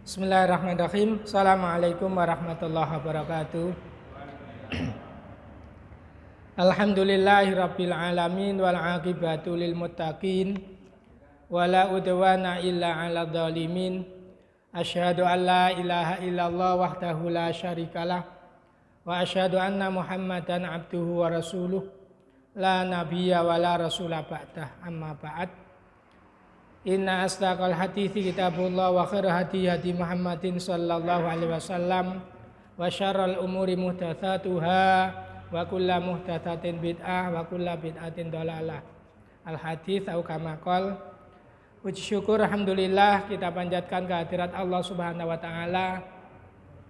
Bismillahirrahmanirrahim. Assalamualaikum warahmatullahi wabarakatuh. Alhamdulillahirabbil alamin wal aqibatu lil muttaqin wala udwana illa 'alal zalimin. Asyhadu an la ilaha illallah wahdahu la syarikalah wa asyhadu anna Muhammadan abduhu wa rasuluh la nabiyya wa la rasula ba'dah. Amma ba'd. Inna asdaqal hadithi kitabullah wa khairul hadi hadi Muhammadin sallallahu alaihi wasallam wa syarrul umuri muhdatsatuha wa kullu muhdatsatin bid'ah wa kullu bid'atin dhalalah. Al hadits au kama qol. Puji syukur alhamdulillah kita panjatkan kehadirat Allah Subhanahu wa taala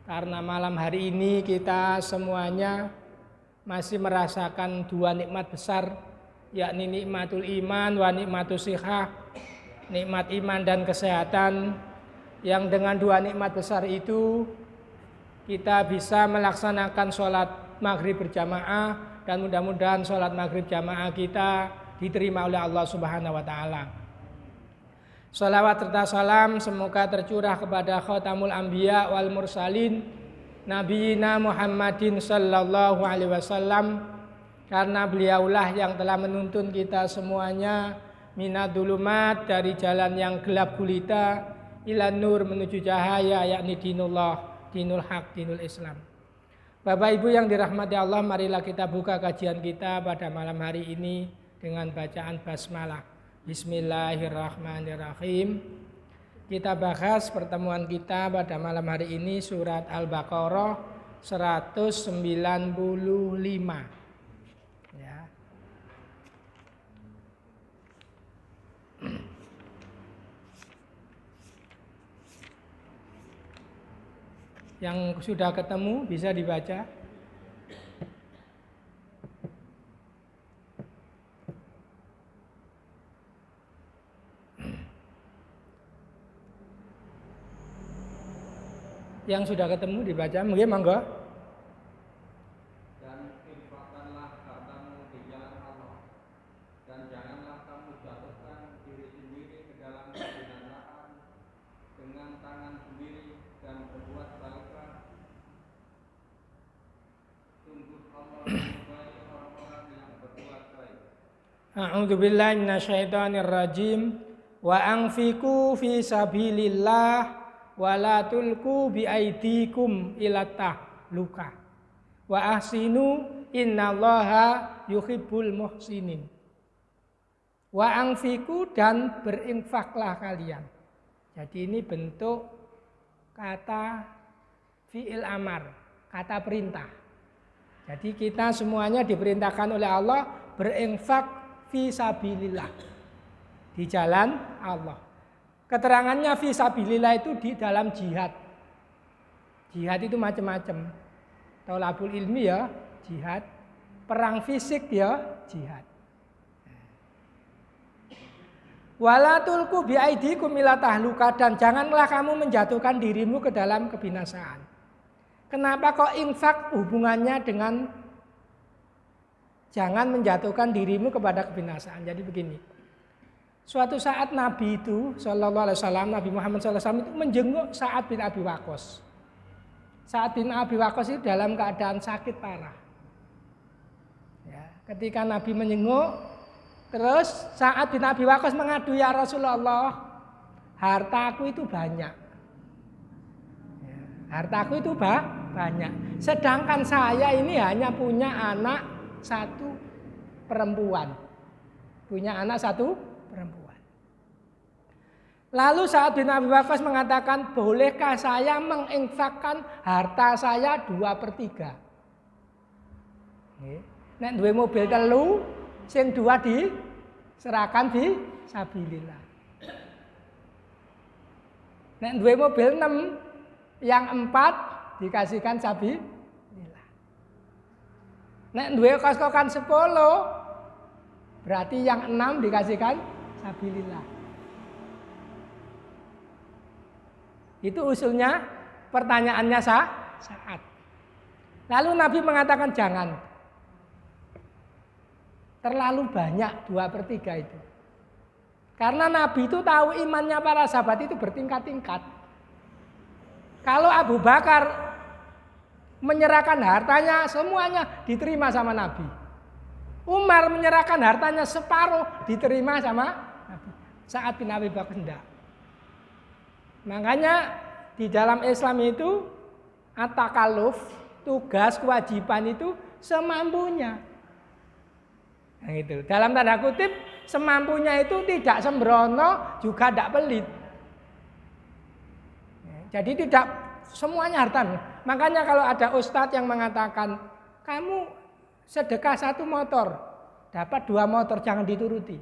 karena malam hari ini kita semuanya masih merasakan dua nikmat besar, yakni nikmatul iman wa nikmatus shihah. Nikmat iman dan kesehatan, yang dengan dua nikmat besar itu kita bisa melaksanakan sholat maghrib berjamaah, dan mudah-mudahan sholat maghrib jamaah kita diterima oleh Allah Subhanahu wa taala. Shalawat serta salam semoga tercurah kepada khatamul anbiya wal mursalin nabiyina Muhammadin sallallahu alaihi wasallam, karena beliaulah yang telah menuntun kita semuanya minadulumat, dari jalan yang gelap gulita, ilan nur, menuju cahaya, yakni dinullah, dinul haq, dinul Islam. Bapak Ibu yang dirahmati Allah, marilah kita buka kajian kita pada malam hari ini dengan bacaan basmalah. Bismillahirrahmanirrahim. Kita bahas pertemuan kita pada malam hari ini surat Al-Baqarah 195. Yang sudah ketemu bisa dibaca. Yang sudah ketemu dibaca, mungkin monggo. Dan infakkanlah hartamu di jalan Allah, dan janganlah kamu jatuhkan diri sendiri ke dalam kebinasaan dengan tangan sendiri dan berbuat baiklah. Sungguh Allah menyukai orang-orang yang berbuat baik. A'udzubillahi minasyaitonirrajim. Wa anfiqu fi sabilillah wa la tulqu bi aidikum ila tahluka wa ahsinu innallaha yuhibbul muhsinin. Wa anfiqu, dan berinfaklah kalian. Jadi ini bentuk kata fi'il amar, kata perintah. Jadi kita semuanya diperintahkan oleh Allah berinfak fi sabilillah, di jalan Allah. Keterangannya fi sabilillah itu di dalam jihad. Jihad itu macam-macam. Thalabul ilmi ya jihad, perang fisik ya jihad. Wala tulqu bi aidikum ila tahluka, dan janganlah kamu menjatuhkan dirimu ke dalam kebinasaan. Kenapa kok infak hubungannya dengan jangan menjatuhkan dirimu kepada kebinasaan? Jadi begini. Suatu saat Nabi itu sallallahu alaihi wasallam, Nabi Muhammad sallallahu alaihi wasallam itu menjenguk Sa'ad bin Abi Waqqas. Sa'ad bin Abi Waqqas itu dalam keadaan sakit parah. Ya, ketika Nabi menjenguk, terus Sa'ad bin Abi Waqqas mengadu, ya Rasulullah, hartaku itu banyak. Ya, hartaku itu banyak. Sedangkan saya ini hanya punya anak satu perempuan. Punya anak satu perempuan. Lalu Sa'ad bin Abi Waqqas mengatakan, bolehkah saya menginfakkan harta saya 2/3? Nek duwe mobil telu, sing 2 diserahkan di sabilillah. Nek duwe mobil 6, yang 4 dikasihkan sabilillah. Nek duwe kos-kosan 10, berarti yang 6 dikasihkan sabilillah. Itu usulnya, pertanyaannya Sa'ad. Lalu Nabi mengatakan jangan. Terlalu banyak 2/3 itu. Karena Nabi itu tahu imannya para sahabat itu bertingkat-tingkat. Kalau Abu Bakar menyerahkan hartanya semuanya diterima sama Nabi. Umar menyerahkan hartanya separuh diterima sama Nabi. Sa'ad bin Abi Waqqas enggak. Makanya di dalam Islam itu at-takalluf, tugas kewajiban itu semampunya. Nah, itu. Dalam tanda kutip semampunya itu tidak sembrono juga tidak pelit. Jadi tidak semuanya harta. Makanya kalau ada ustadz yang mengatakan kamu sedekah 1 motor dapat 2 motor, jangan dituruti.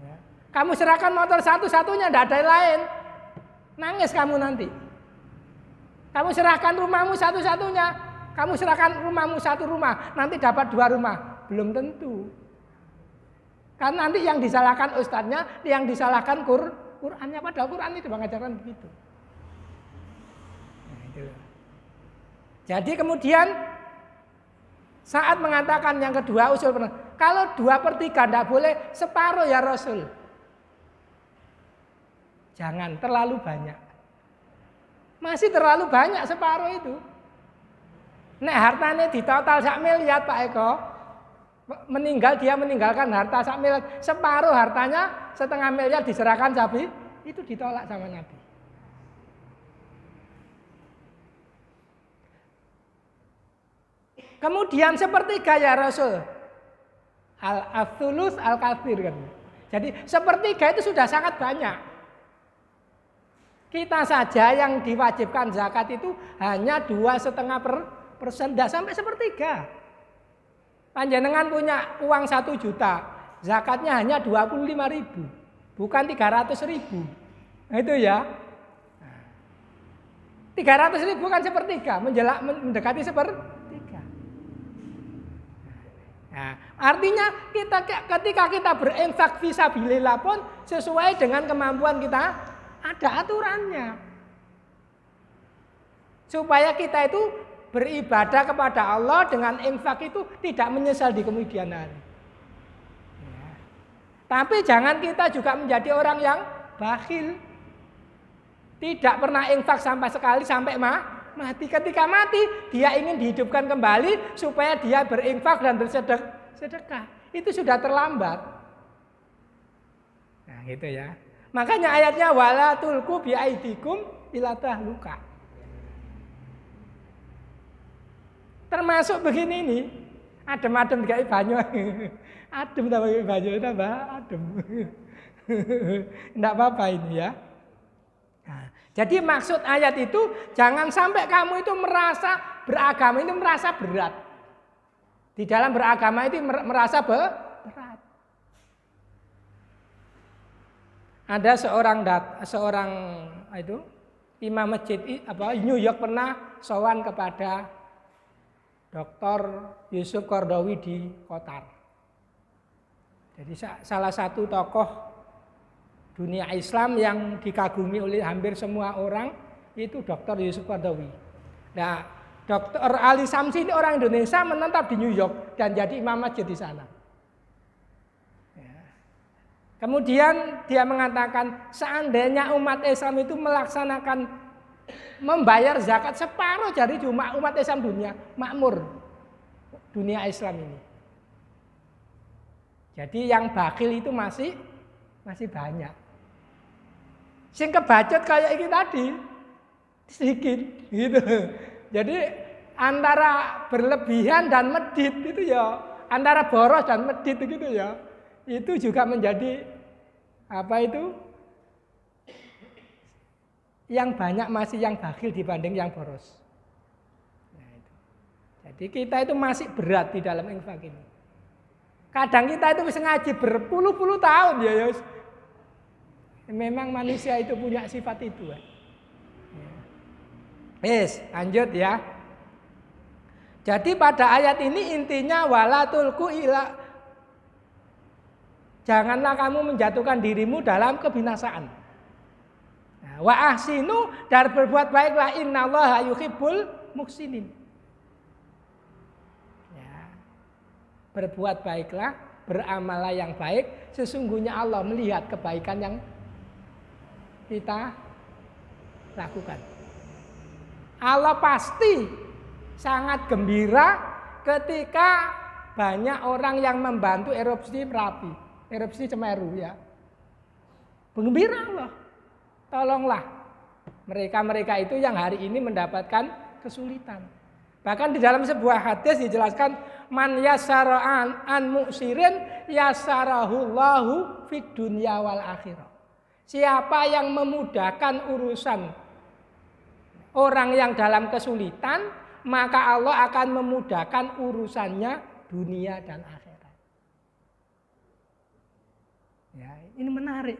Ya. Kamu serahkan motor satu-satunya, tidak ada yang lain, nangis kamu nanti. Kamu serahkan rumahmu satu-satunya, kamu serahkan rumahmu 1 rumah, nanti dapat 2 rumah, belum tentu. Kan nanti yang disalahkan ustadznya, yang disalahkan Qurannya, padahal Quran itu mengajarkan begitu. Nah, itu. Jadi kemudian saat mengatakan yang kedua usul pernah, kalau 2/3 tidak boleh, separuh ya Rasul. Jangan terlalu banyak. Masih terlalu banyak separuh itu. Nek hartanya di total 1 miliar Pak Eko, dia meninggalkan harta 1 miliar, separuh hartanya 1/2 miliar diserahkan sapi, itu ditolak sama Nabi. Kemudian 1/3 ya Rasul. Al-thuluts al-katsir kan. Jadi 1/3 itu sudah sangat banyak. Kita saja yang diwajibkan zakat itu hanya 2,5%, tidak sampai 1/3. Panjenengan punya uang 1 juta, zakatnya hanya 25.000, bukan 300.000. Nah, itu ya. 300.000 kan 1/3, mendekati 1/3. Nah, artinya ketika kita berinfak fisabilillah pun sesuai dengan kemampuan kita, ada aturannya. Supaya kita itu beribadah kepada Allah dengan infak itu tidak menyesal di kemudian hari. Ya. Tapi jangan kita juga menjadi orang yang bakhil. Tidak pernah infak sampai sekali sampai mati. Ketika mati dia ingin dihidupkan kembali supaya dia berinfak dan bersedekah. Itu sudah terlambat. Nah, gitu ya. Makanya ayatnya wala tulqu bi aidikum ila tahluka. Termasuk begini nih, adem-adem kayak banyu. Adem tambah banyu tambah adem. Enggak apa-apa ini ya. Nah, jadi maksud ayat itu jangan sampai kamu itu merasa beragama itu merasa berat. Di dalam beragama itu merasa berat. Ada seorang itu imam masjid New York pernah sowan kepada Dr. Yusuf Qaradawi di Qatar. Jadi salah satu tokoh dunia Islam yang dikagumi oleh hampir semua orang itu Dr. Yusuf Qaradawi. Nah, Dr. Ali Samsi ini orang Indonesia menetap di New York dan jadi imam masjid di sana. Ya. Kemudian dia mengatakan seandainya umat Islam itu melaksanakan membayar zakat separuh dari cuma umat Islam dunia makmur dunia Islam ini. Jadi yang bakhil itu masih banyak. Sing kebacut kayak ini tadi sedikit gitu. Jadi antara berlebihan dan medit itu ya, antara boros dan medit gitu ya, itu juga menjadi apa itu? Yang banyak masih yang bakhil dibanding yang boros. Nah, itu. Jadi kita itu masih berat di dalam infak ini. Kadang kita itu bisa ngaji berpuluh-puluh tahun ya. Memang manusia itu punya sifat itu. Lanjut ya. Jadi pada ayat ini intinya wala tulqu ila, janganlah kamu menjatuhkan dirimu dalam kebinasaan. Nah, wa ahsinu, dan berbuat baiklah, innallaha yuhibbul muhsinin. Ya. Berbuat baiklah, beramallah yang baik, sesungguhnya Allah melihat kebaikan yang kita lakukan. Allah pasti sangat gembira ketika banyak orang yang membantu erupsi Merapi, erupsi Semeru ya. Gembira Allah. Tolonglah mereka-mereka itu yang hari ini mendapatkan kesulitan. Bahkan di dalam sebuah hadis dijelaskan man yassara an mu'sirin yassarahullahu fid dunya wal akhirah. Siapa yang memudahkan urusan orang yang dalam kesulitan, maka Allah akan memudahkan urusannya dunia dan akhirat. Ya, ini menarik.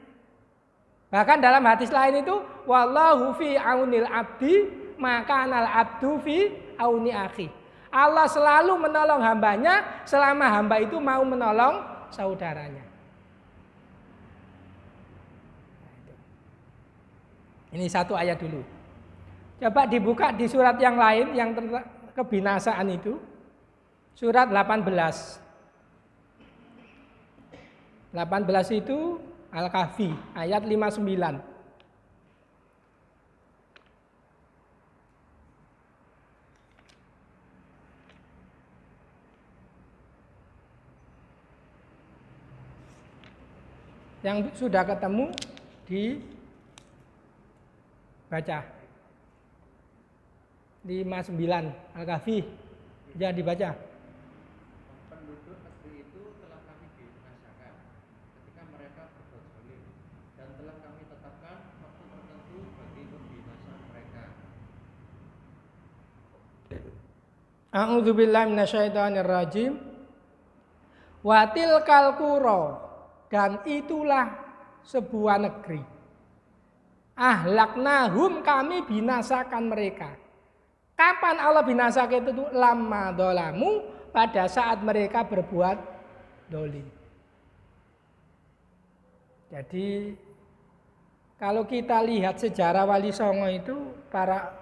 Bahkan dalam hadis lain itu wallahu fi aunil abdi maka anal abdu fi auni akhi. Allah selalu menolong hambanya selama hamba itu mau menolong saudaranya. Ini satu ayat dulu. Coba dibuka di surat yang lain yang kebinasaan itu. Surat 18. 18 itu Al-Kahfi ayat 59. Yang sudah ketemu dibaca. 59 Al-Kahfi. Jangan dibaca. Penduduk negeri itu telah kami binasakan ketika mereka berbuat zalim dan telah kami tetapkan waktu tertentu bagi pembinasan mereka. A'udzubillahi minasyaitonirrajim. Wa tilkal qura, dan itulah sebuah negeri. Ahlaknahum, kami binasakan mereka. Kapan Allah binasakan itu? Lamma dolamu, pada saat mereka berbuat dolim. Jadi kalau kita lihat sejarah Wali Songo itu, para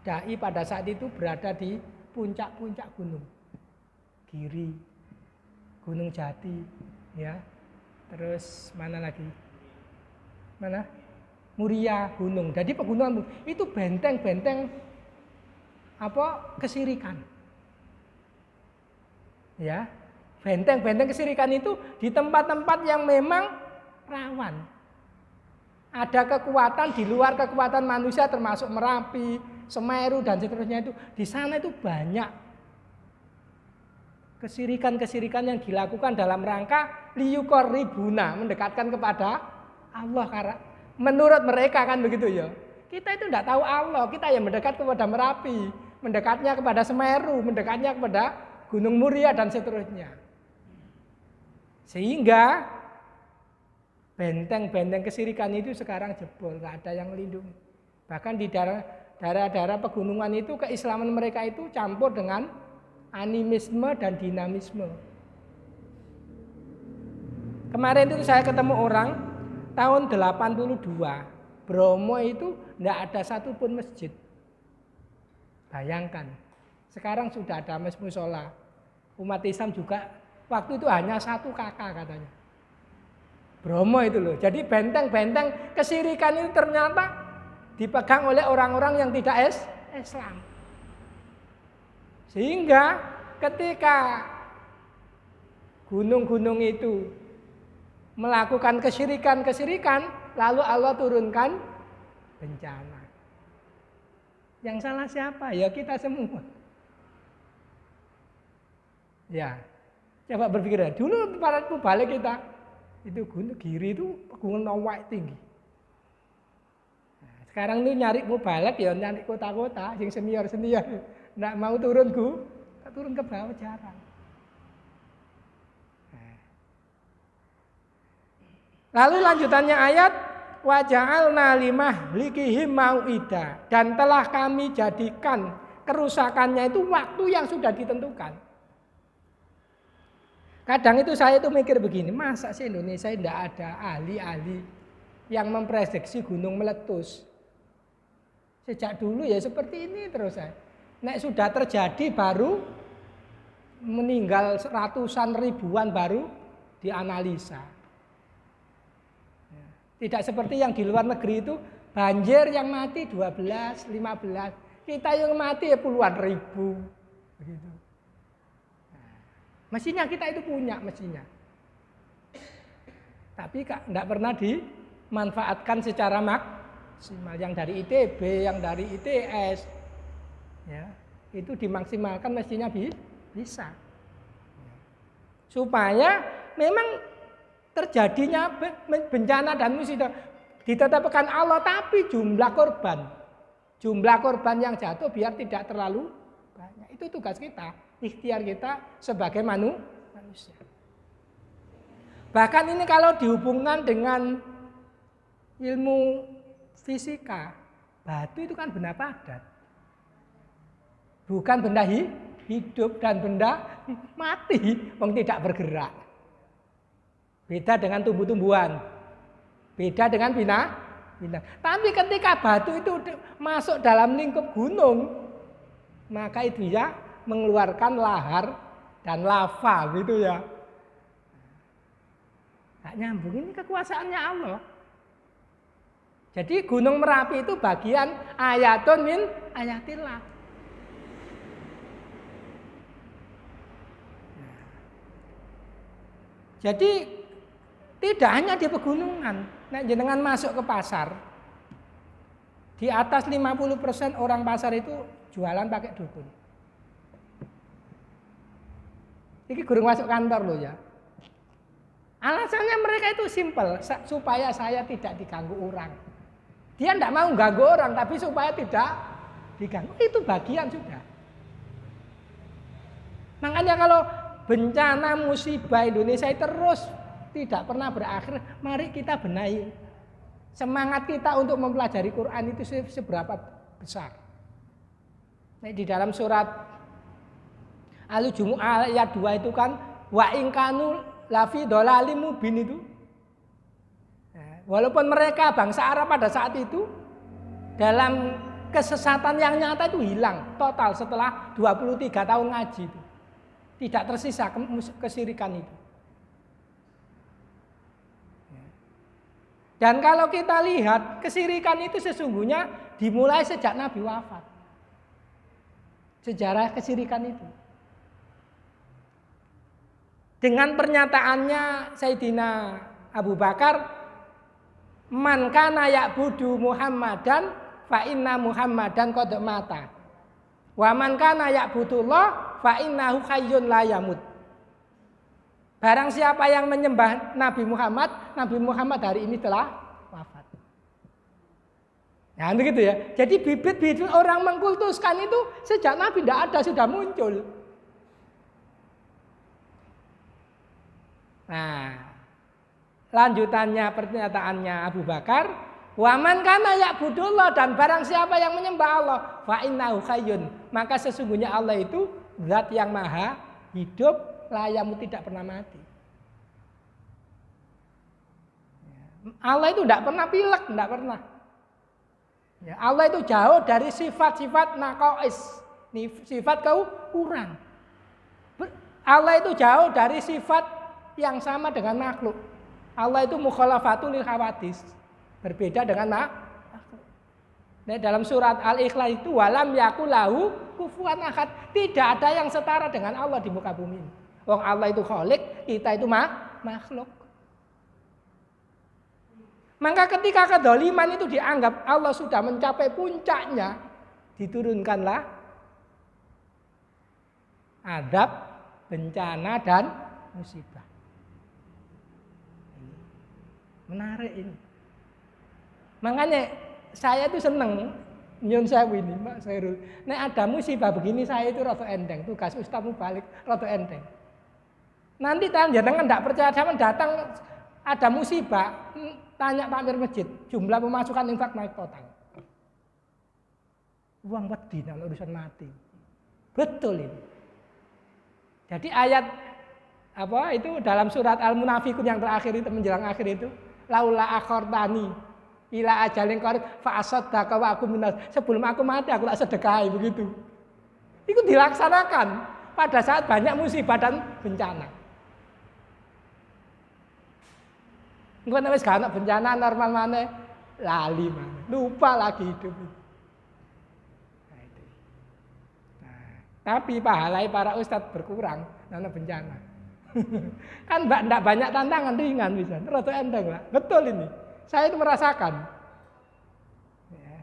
dai pada saat itu berada di puncak-puncak gunung. Giri, Gunung Jati, ya. Terus mana lagi? Mana? Muria gunung. Jadi pegunungan itu benteng-benteng kesirikan. Ya. Benteng-benteng kesirikan itu di tempat-tempat yang memang rawan. Ada kekuatan di luar kekuatan manusia termasuk Merapi, Semeru dan seterusnya itu. Di sana itu banyak kesirikan-kesirikan yang dilakukan dalam rangka liyuqarribuna, mendekatkan kepada Allah. Karena menurut mereka kan begitu ya. Kita itu tidak tahu Allah, kita yang mendekat kepada Merapi, mendekatnya kepada Semeru, mendekatnya kepada Gunung Muria dan seterusnya. Sehingga benteng-benteng kesirikan itu sekarang jebol, tidak ada yang melindungi. Bahkan di daerah-daerah pegunungan itu keislaman mereka itu campur dengan animisme dan dinamisme. Kemarin itu saya ketemu orang tahun 82. Bromo itu tidak ada satupun masjid. Bayangkan, sekarang sudah ada mushola. Umat Islam juga waktu itu hanya 1 kakak katanya. Bromo itu loh. Jadi benteng-benteng kesirikan itu ternyata dipegang oleh orang-orang yang tidak Islam. Sehingga ketika gunung-gunung itu melakukan kesyirikan, lalu Allah turunkan bencana. Yang salah siapa? Ya kita semua. Ya, coba berpikir ya. Dulu para balik kita itu gunung Giri itu pegunungan tinggi. Nah, sekarang ini nyari balik ya nyari kota-kota yang senior. Nggak mau turun turun ke bawah jarang. Lalu lanjutannya ayat wa ja'alna limahlikihim mau'ida, dan telah kami jadikan kerusakannya itu waktu yang sudah ditentukan. Kadang itu saya itu mikir begini, masa sih Indonesia tidak ada ahli-ahli yang memprediksi gunung meletus. Sejak dulu ya seperti ini terus saya. Nek sudah terjadi baru meninggal ratusan ribuan baru dianalisa. Tidak seperti yang di luar negeri itu Banjir yang mati 12, 15. Kita yang mati ya puluhan ribu. Begitu. Nah, mestinya kita itu punya mestinya. Tapi tidak pernah dimanfaatkan secara maksimal. Yang dari ITB, yang dari ITS, ya, itu dimaksimalkan mestinya bisa. Supaya memang terjadinya bencana dan musibah ditetapkan Allah, tapi jumlah korban yang jatuh biar tidak terlalu banyak. Itu tugas kita, ikhtiar kita sebagai manusia. Bahkan ini kalau dihubungkan dengan ilmu fisika, batu itu kan benda padat. Bukan benda hidup dan benda mati, yang tidak bergerak. Beda dengan tumbuh-tumbuhan. Beda dengan bintang. Tapi ketika batu itu masuk dalam lingkup gunung, maka itu ya mengeluarkan lahar dan lava gitu ya. Tak nyambung, ini kekuasaannya Allah. Jadi Gunung Merapi itu bagian ayatun min ayatillah. Jadi tidak hanya di pegunungan. Nah, jenengan masuk ke pasar, di atas 50% orang pasar itu jualan pakai dukun. Ini gurung masuk kantor loh ya. Alasannya mereka itu simpel, supaya saya tidak diganggu orang. Dia tidak mau ganggu orang, tapi supaya tidak diganggu. Itu bagian sudah. Makanya kalau bencana musibah Indonesia terus tidak pernah berakhir, mari kita benahi. Semangat kita untuk mempelajari Quran itu seberapa besar. Nah, di dalam surat Al-Jumu'ah ayat 2 itu kan wa in kanu lafi dhalalim mubin itu. Nah, walaupun mereka bangsa Arab pada saat itu dalam kesesatan yang nyata itu hilang total setelah 23 tahun ngaji itu. Tidak tersisa kesirikan itu. Dan kalau kita lihat kesirikan itu sesungguhnya dimulai sejak Nabi wafat. Sejarah kesirikan itu. Dengan pernyataannya Sayyidina Abu Bakar, man kana ya'budu Muhammadan fa inna Muhammadan qad mata. Wa man kana ya'budullah fa innahu hayyun la yamut. Barang siapa yang menyembah Nabi Muhammad hari ini telah wafat. Nah, begitu ya. Jadi bibit-bibit orang mengkultuskan itu sejak Nabi tidak ada sudah muncul. Nah, lanjutannya pernyataannya Abu Bakar, waman kana ya'budullah, dan barang siapa yang menyembah Allah, fa innahu hayyun, maka sesungguhnya Allah itu zat yang maha hidup, layamu tidak pernah mati. Allah itu tidak pernah pilek, tidak pernah. Ya, Allah itu jauh dari sifat-sifat naqais, sifat kurang. Allah itu jauh dari sifat yang sama dengan makhluk. Allah itu mukhalafatul lil hawadis, berbeda dengan makhluk. Nah, dalam surat Al-Ikhlas itu walam yakul lahu kufuwan ahad, tidak ada yang setara dengan Allah di muka bumi ini. Wong Allah itu khalik, kita itu makhluk. Maka ketika kedoliman itu dianggap Allah sudah mencapai puncaknya, diturunkanlah azab, bencana dan musibah. Menarik ini. Makanya saya itu seneng nyun sewu ini, Mbak Khairul. Nek ada musibah begini saya itu rada enteng, tugas Ustaz Mubalik rada enteng. Nanti jangan tidak percaya sama datang ada musibah, tanya takmir masjid, jumlah pemasukan infak naik total. Uang wedi kalau urusan mati. Betul ini. Jadi ayat apa itu dalam surat Al-Munafiqun yang terakhir itu menjelang akhir itu, laula akhortani ila ajalin qarib fa asaddaqa wa aku minas, sebelum aku mati aku tak sedekahi, begitu. Itu dilaksanakan pada saat banyak musibah dan bencana. Engko nek wis gak ana bencana normal maneh, lali mana, lupa lagi hidup. Nah, itu. Nah, tapi pahalai para ustadz berkurang karena bencana. Kan enggak banyak tantangan, ringan bisa. Rada enteng lah. Betul ini. Saya itu merasakan. Ya.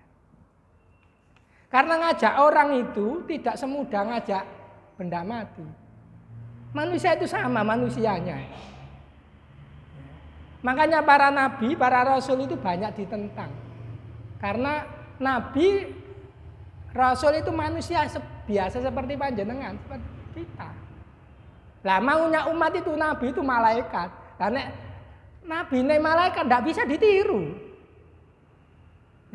Karena ngajak orang itu tidak semudah ngajak benda mati. Manusia itu sama manusianya. Ya. Makanya para nabi, para rasul itu banyak ditentang. Karena nabi, rasul itu manusia biasa seperti panjenengan, seperti kita. Lah maunya umat itu nabi itu malaikat. Karena nabi ini malaikat tidak bisa ditiru.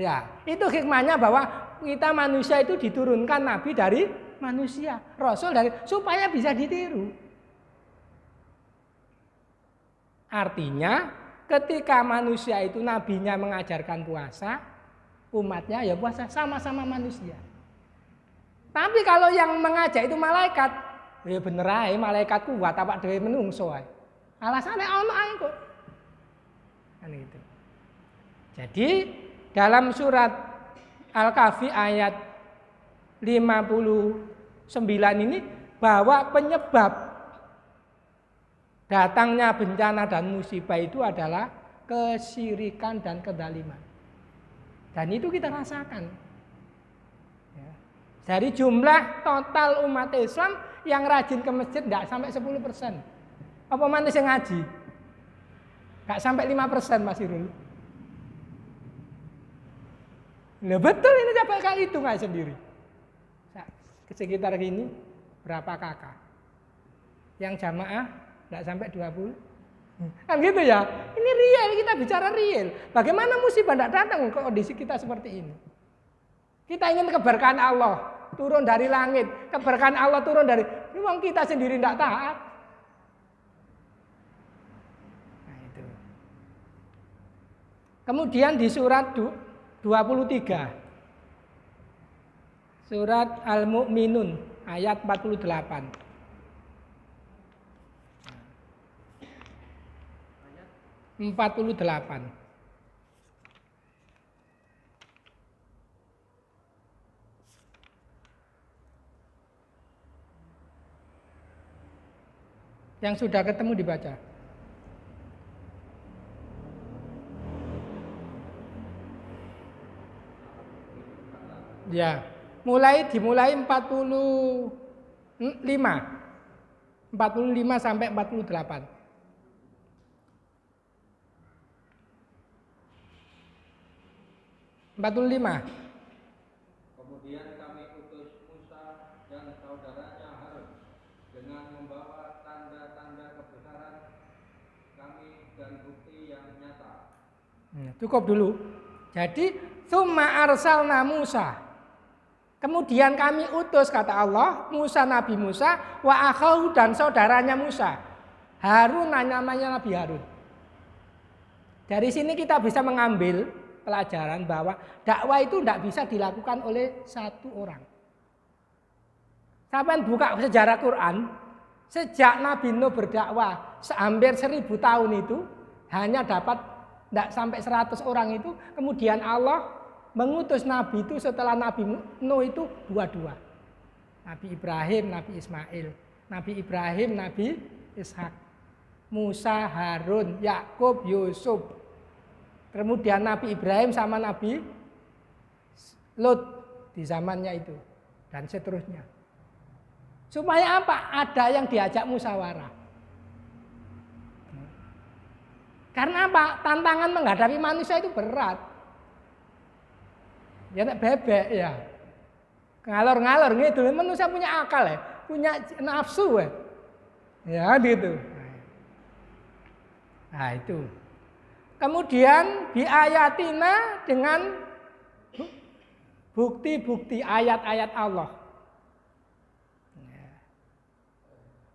Ya, itu hikmahnya bahwa kita manusia itu diturunkan nabi dari manusia, rasul dari supaya bisa ditiru. Artinya ketika manusia itu nabinya mengajarkan puasa, umatnya ya puasa sama-sama manusia. Tapi kalau yang mengajak itu malaikat, ya bener ae malaikat kuat apa dhewe menungso ae. Alasane ono ae kok. Kan gitu. Jadi dalam surat Al-Kahfi ayat 59 ini bahwa penyebab datangnya bencana dan musibah itu adalah kesyirikan dan kezaliman. Dan itu kita rasakan. Ya. Dari jumlah total umat Islam yang rajin ke masjid tidak sampai 10%. Apa manis yang ngaji? Gak sampai 5% Mas Irul. Nah, betul ini coba kali itu nggak sendiri. Sekitar gini berapa kakak? Yang jamaah tidak sampai 20. Kan gitu ya. Ini real, kita bicara real. Bagaimana musibah tidak datang ke kondisi kita seperti ini? Kita ingin keberkahan Allah turun dari langit, keberkahan Allah turun dari. Memang kita sendiri tidak taat. Nah itu. Kemudian di surat 23. Surat Al-Mu'minun ayat 48. 48. Yang sudah ketemu dibaca. Ya, dimulai 45 sampai 48. 45. Kemudian kami utus Musa dan saudaranya Harun dengan membawa tanda-tanda kebesaran kami dan bukti yang nyata. Cukup dulu. Jadi, summa arsalna Musa. Kemudian kami utus kata Allah Musa Nabi Musa wa akhahu dan saudaranya Musa. Harun namanya Nabi Harun. Dari sini kita bisa mengambil pelajaran bahwa dakwah itu tidak bisa dilakukan oleh satu orang. Sampai buka sejarah Quran, sejak Nabi Nuh berdakwah hampir 1000 tahun itu hanya dapat tidak sampai 100 orang itu, kemudian Allah mengutus Nabi itu setelah Nabi Nuh itu dua. Nabi Ibrahim, Nabi Ismail. Nabi Ibrahim, Nabi Ishak. Musa, Harun, Yakub, Yusuf. Kemudian Nabi Ibrahim sama Nabi Lut di zamannya itu. Dan seterusnya. Supaya apa? Ada yang diajak musyawarah. Karena apa? Tantangan menghadapi manusia itu berat. Ya nek bebek ya. Ngalor-ngalor gitu. Manusia punya akal ya, punya nafsu ya. Ya gitu. Nah itu. Kemudian biayatina dengan bukti-bukti ayat-ayat Allah.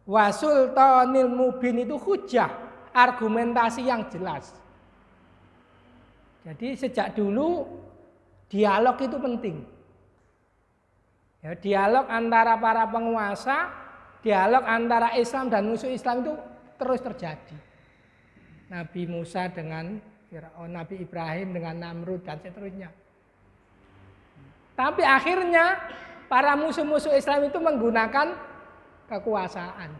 Wa sultanil mubin itu hujah, argumentasi yang jelas. Jadi sejak dulu dialog itu penting. Ya, dialog antara para penguasa, dialog antara Islam dan musuh Islam itu terus terjadi. Nabi Musa dengan Fir'aun, Nabi Ibrahim dengan Namrud dan seterusnya. Tapi akhirnya para musuh-musuh Islam itu menggunakan kekuasaan.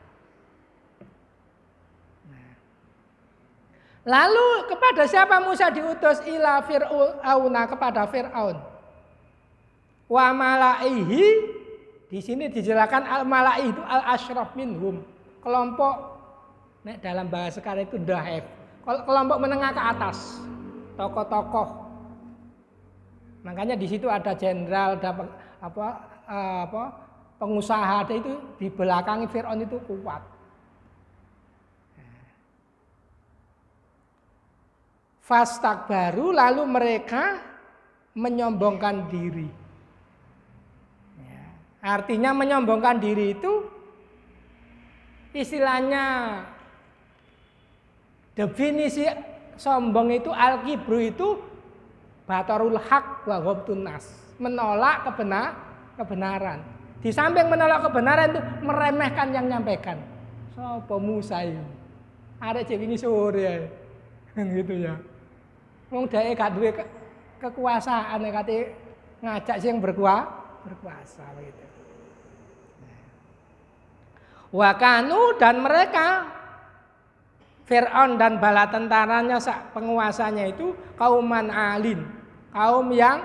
Lalu kepada siapa Musa diutus? Ila Fir'auna, kepada Fir'aun. Wa malaihi, di sini dijelaskan al-malai itu al-asyraf minhum, kelompok dalam bahasa sekarang itu daif, kelompok menengah ke atas, tokoh-tokoh. Makanya di situ ada jenderal, ada pengusaha, ada itu di belakang Fir'aun itu kuat. Fastakbaru, lalu mereka menyombongkan diri. Ya, artinya menyombongkan diri itu istilahnya, definisi sombong itu al-kibru itu batarul haq wa ghabtun nas, menolak kebenaran. Di samping menolak kebenaran itu meremehkan yang nyampaikan. Sopo Musa ini? Arek jenenge sore gitu ya. Wong dhek gak duwe kekuasaan, kate ngajak sing berkuasa begitu. Wakanu, dan mereka Fir'aun dan bala tentaranya, penguasanya itu kauman alin, kaum yang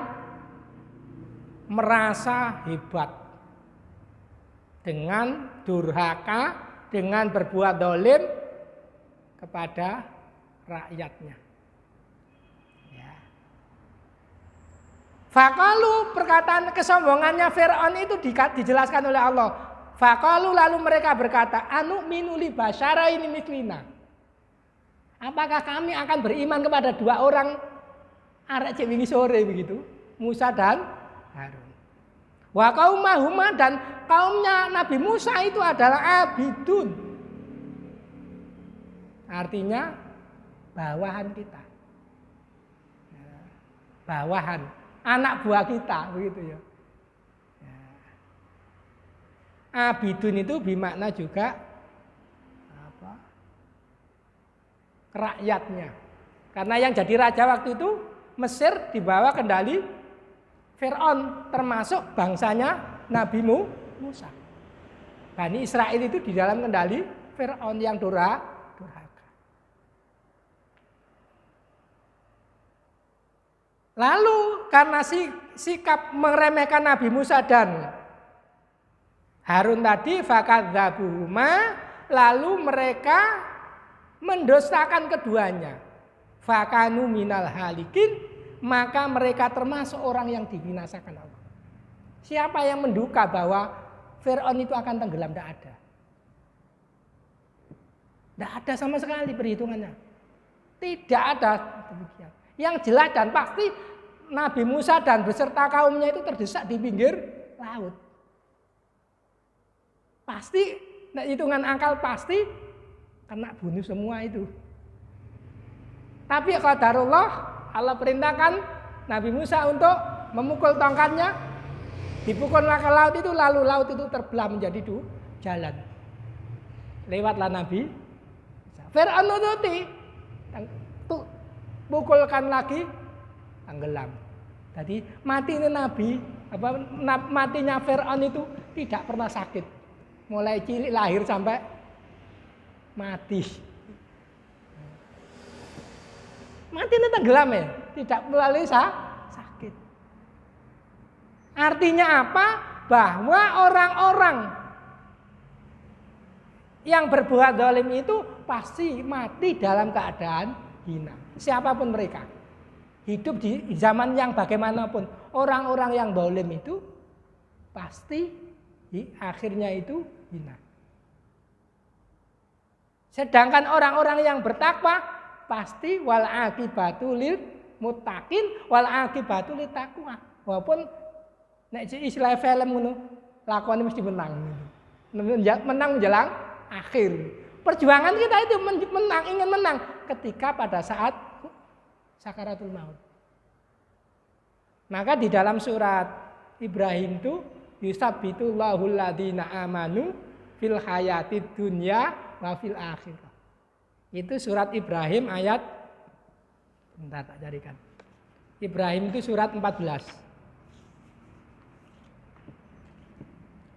merasa hebat dengan durhaka, dengan berbuat dolim kepada rakyatnya. Faqalu, perkataan kesombongannya Fir'aun itu dijelaskan oleh Allah. Faqalu, lalu mereka berkata, anu minuli basyara ini mislina. Apakah kami akan beriman kepada dua orang arek cek wingi sore begitu, Musa dan Harun. Wa qaumahuma, dan kaumnya Nabi Musa itu adalah abidun. Artinya bawahan kita. Bawahan, anak buah kita begitu ya. Abidun itu bermakna juga rakyatnya. Karena yang jadi raja waktu itu Mesir di bawah kendali Fir'aun, termasuk bangsanya Nabi Musa. Bani Israel itu di dalam kendali Fir'aun yang durhaka. Lalu karena sikap meremehkan Nabi Musa dan Harun tadi, fakadzabuhuma, lalu mereka mendustakan keduanya. Fakanu minal halikin, maka mereka termasuk orang yang dibinasakan Allah. Siapa yang menduga bahwa Fir'aun itu akan tenggelam? Tidak ada. Tidak ada sama sekali perhitungannya. Tidak ada demikian. Yang jelas dan pasti Nabi Musa dan beserta kaumnya itu terdesak di pinggir laut. Pasti, hitungan akal pasti kena bunuh semua itu. Tapi qadarullah, Allah perintahkan Nabi Musa untuk memukul tongkatnya, dipukullah ke laut itu, lalu laut itu terbelah menjadi jalan. Lewatlah Nabi Fir'aun nututi, pukulkan lagi, tenggelam. Jadi matinya Nabi, matinya Fir'aun itu tidak pernah sakit. Mulai cilik lahir sampai mati. Mati ini tenggelam ya, tidak melalui sakit. Artinya apa? Bahwa orang-orang yang berbuat zalim itu pasti mati dalam keadaan hina. Siapapun mereka. Hidup di zaman yang bagaimanapun, orang-orang yang zalim itu pasti akhirnya itu hina. Sedangkan orang-orang yang bertakwa pasti wal akibatu lil muttaqin wal akibatu lit taqwa. Walaupun nek istilah film ngono, lakone mesti menang. Menang menjelang akhir. Perjuangan kita itu menang, ingin menang ketika pada saat sakaratul maut. Maka di dalam surat Ibrahim itu yusabbitullahul ladzina amanu fil hayatid dunya wa fil akhirah. Itu surat Ibrahim ayat Bentar tak carikan. Ibrahim itu surat 14.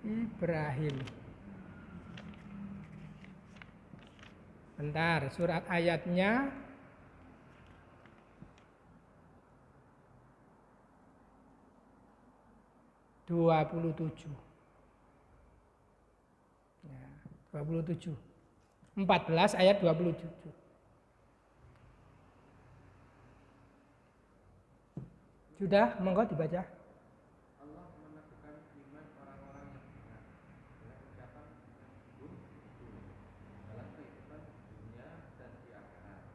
Ibrahim. Bentar, surat ayatnya 27. Ya, 27. 14 ayat 27. Sudah, monggo dibaca. Allah meneguhkan iman orang-orang yang benar dengan ucapan tersebut dalam kehidupan dunia dan di akhirat.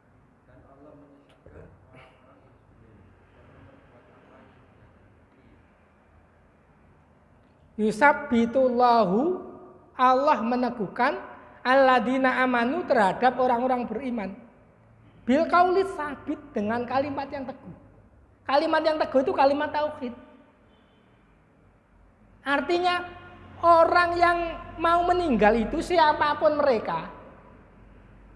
Dan Allah menyesatkan orang-orang yang zalim dan memperbuat apa yang tidak terbukti. Yusabbitullahu, Allah meneguhkan alladzina amanu terhadap orang-orang beriman. Bil qauli sabit, dengan kalimat yang teguh. Kalimat yang teguh itu kalimat tauhid. Artinya orang yang mau meninggal itu siapapun mereka.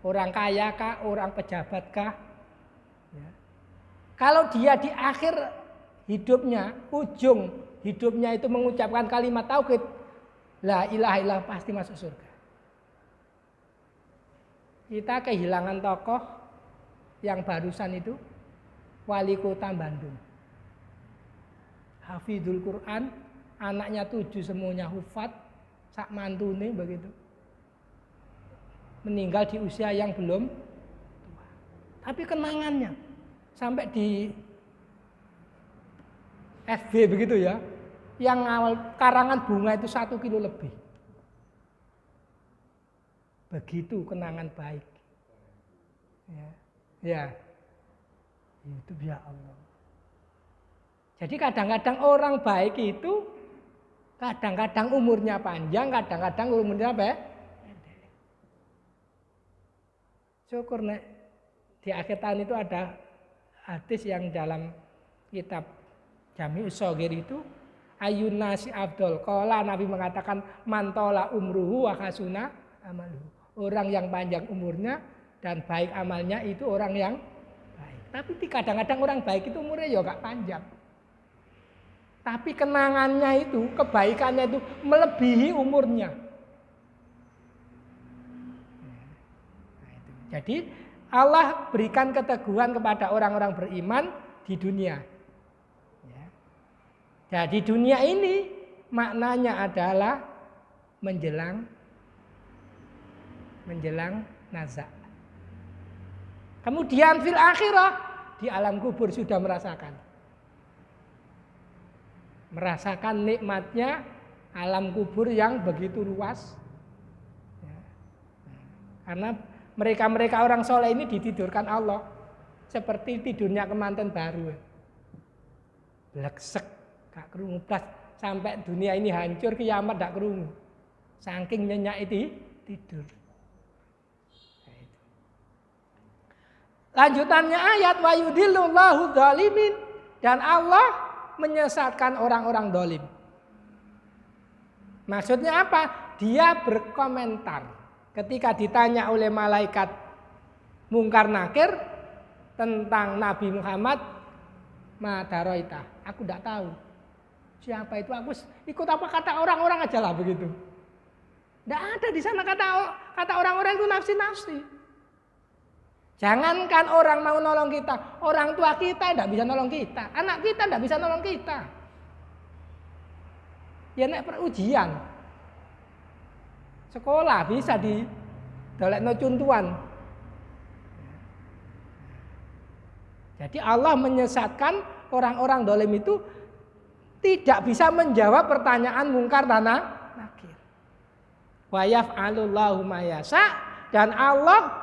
Orang kaya kah, orang pejabat kah. Ya. Kalau dia di akhir hidupnya, ujung hidupnya itu mengucapkan kalimat tauhid, la ilaha illallah, pasti masuk surga. Kita kehilangan tokoh yang barusan itu, wali kota Bandung. Hafidul Quran, anaknya 7 semuanya hufat, sak mantune begitu. Meninggal di usia yang belum tua. Tapi kenangannya sampai di FB begitu ya, yang awal karangan bunga itu 1 kilo lebih. Begitu kenangan baik. Ya. Itu ya Allah. Jadi kadang-kadang orang baik itu kadang-kadang umurnya panjang, kadang-kadang umurnya pendek. Syukur nek di akhir tahun itu ada hadis yang dalam kitab Jami'us Shaghir itu ayun nasi afdol. Qala Nabi mengatakan mantola umruhu wa hasuna amaluhu. Orang yang panjang umurnya dan baik amalnya itu orang yang tapi kadang-kadang orang baik itu umurnya ya gak panjang. Tapi kenangannya itu, kebaikannya itu melebihi umurnya. Jadi Allah berikan keteguhan kepada orang-orang beriman di dunia. Jadi dunia ini maknanya adalah menjelang nazak. Kemudian fil akhirah, di alam kubur sudah merasakan nikmatnya alam kubur yang begitu luas. Karena mereka orang soleh ini ditidurkan Allah seperti tidurnya kemanten baru. Bleksek, gak krungu blas, sampai dunia ini hancur kiamat gak krungu. Saking nyenyak itu tidur. Lanjutannya ayat wa yudhillullahu dzalimin, dan Allah menyesatkan orang-orang zalim. Maksudnya apa? Dia berkomentar ketika ditanya oleh malaikat Mungkar Nakir tentang Nabi Muhammad, Madaroita, aku tidak tahu siapa itu, aku ikut apa kata orang-orang aja lah begitu. Tidak ada di sana kata orang-orang itu nafsi-nafsi. Jangankan orang mau nolong kita, orang tua kita tidak bisa nolong kita, anak kita tidak bisa nolong kita. Ya nek perujian, sekolah bisa di dolekno cuntuan. Jadi Allah menyesatkan orang-orang dolim itu tidak bisa menjawab pertanyaan mungkar dan nakir. Wa yaf'alullahu ma yasha, dan Allah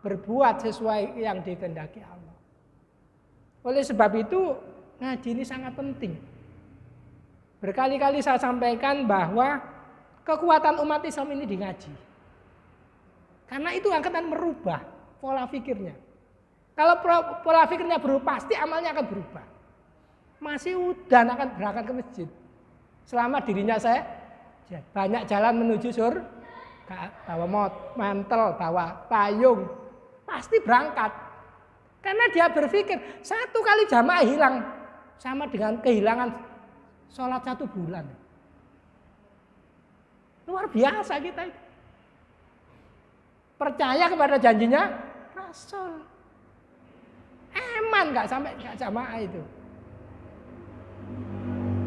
berbuat sesuai yang dikehendaki Allah. Oleh sebab itu ngaji ini sangat penting. Berkali-kali saya sampaikan bahwa kekuatan umat Islam ini di ngaji. Karena itu akan merubah pola pikirnya. Kalau pola pikirnya berubah, pasti amalnya akan berubah. Masih udan akan berangkat ke masjid. Selama dirinya saya banyak jalan menuju surga, bawa mantel, bawa payung, pasti berangkat. Karena dia berpikir satu kali jamaah hilang sama dengan kehilangan sholat 1 bulan. Luar biasa kita itu. Percaya kepada janjinya Rasul. Eman nggak jamaah itu.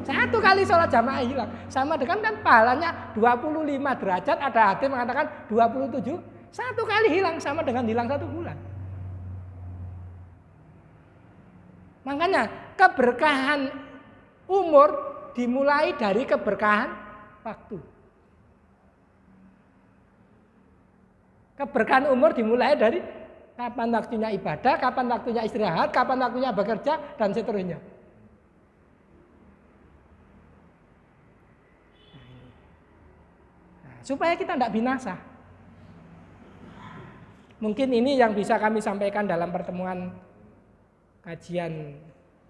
Satu kali sholat jamaah hilang. Sama dengan kan pahalanya 25 derajat. Ada hadis mengatakan 27. Satu kali hilang sama dengan hilang 1 bulan. Makanya keberkahan umur dimulai dari keberkahan waktu. Keberkahan umur dimulai dari kapan waktunya ibadah, kapan waktunya istirahat, kapan waktunya bekerja, dan seterusnya. Supaya kita tidak binasa. Mungkin ini yang bisa kami sampaikan dalam pertemuan kajian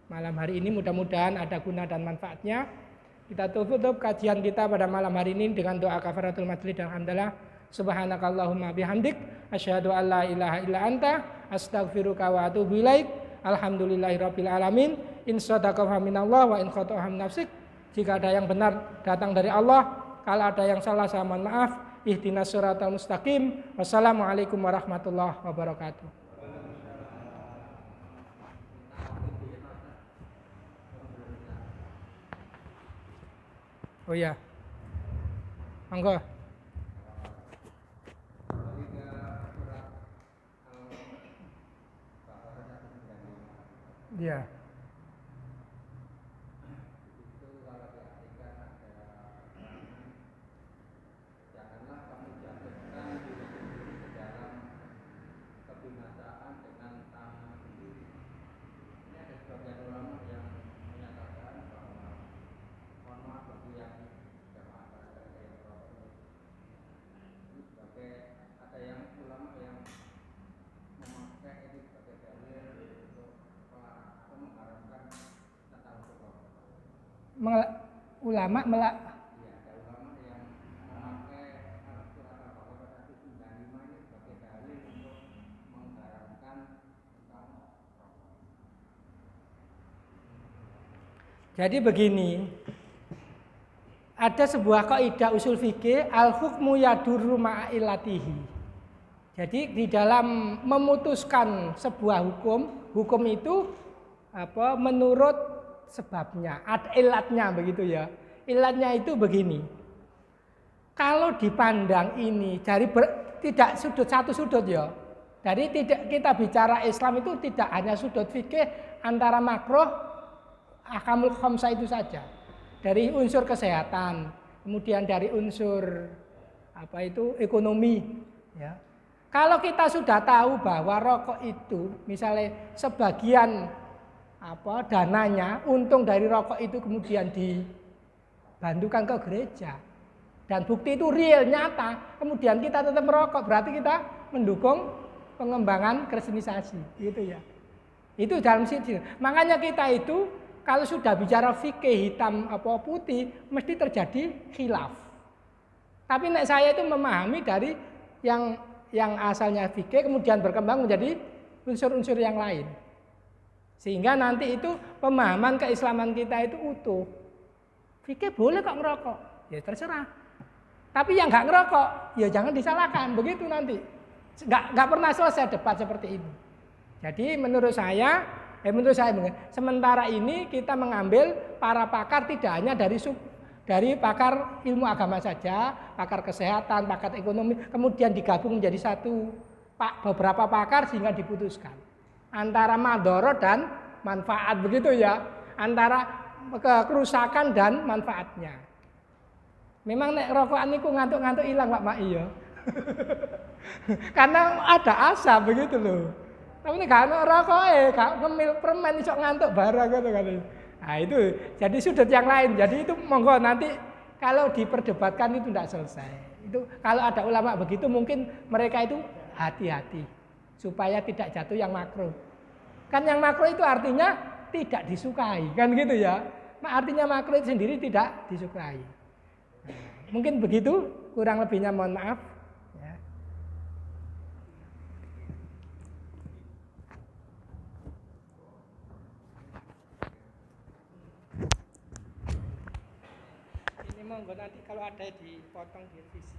malam hari ini. Mudah-mudahan ada guna dan manfaatnya. Kita tutup kajian kita pada malam hari ini dengan doa kafaratul majlis dan hamdalah. Subhanakallahumma bihamdik asyhadu an la ilaha illa anta astaghfiruka wa atubu ilaik. Alhamdulillahirabbil alamin. In shadaqa fa minallah wa in khata'a min nafsik. Jika ada yang benar datang dari Allah, kalau ada yang salah saya mohon maaf. Ihdinas siratal mustaqim. Wassalamualaikum warahmatullahi wabarakatuh. Oh ya. Monggo. Iya. Ulama jadi begini, ada sebuah kaidah usul fikih al-hukmu yadurru ma'ilatihi. Jadi di dalam memutuskan sebuah hukum itu menurut sebabnya, ada ilatnya begitu ya. Ilatnya itu begini. Kalau dipandang ini dari tidak satu sudut ya. Jadi tidak kita bicara Islam itu tidak hanya sudut fikih antara makruh ahkamul khamsah itu saja. Dari unsur kesehatan, kemudian dari unsur ekonomi ya. Kalau kita sudah tahu bahwa rokok itu misalnya sebagian dananya, untung dari rokok itu kemudian dibantukan ke gereja dan bukti itu real nyata, kemudian kita tetap merokok, berarti kita mendukung pengembangan kristenisasi gitu ya. Itu dalam sisi. Makanya kita itu kalau sudah bicara fikih hitam putih mesti terjadi khilaf. Tapi saya itu memahami dari yang asalnya fikih kemudian berkembang menjadi unsur-unsur yang lain. Sehingga nanti itu pemahaman keislaman kita itu utuh. Fikih boleh kok ngerokok, ya terserah. Tapi yang nggak ngerokok, ya jangan disalahkan. Begitu nanti, nggak pernah selesai debat seperti ini. Jadi menurut saya, sementara ini kita mengambil para pakar tidak hanya dari pakar ilmu agama saja, pakar kesehatan, pakar ekonomi, kemudian digabung menjadi beberapa pakar sehingga diputuskan. Antara madorot dan manfaat begitu ya, antara kerusakan dan manfaatnya. Memang nek rokokan niku ngantuk-ngantuk hilang Pak Mak iya. Karena ada asap begitu loh. Tapi nek gak ono rokoke, gak ngemil permen iso ngantuk barang gitu kan. Nah itu jadi sudut yang lain. Jadi itu monggo nanti kalau diperdebatkan itu tidak selesai. Itu kalau ada ulama begitu mungkin mereka itu hati-hati. Supaya tidak jatuh yang makruh. Kan yang makruh itu artinya tidak disukai, kan gitu ya. Artinya makruh itu sendiri tidak disukai. Mungkin begitu, kurang lebihnya mohon maaf. Ya. monggo nanti kalau ada dipotong direvisi.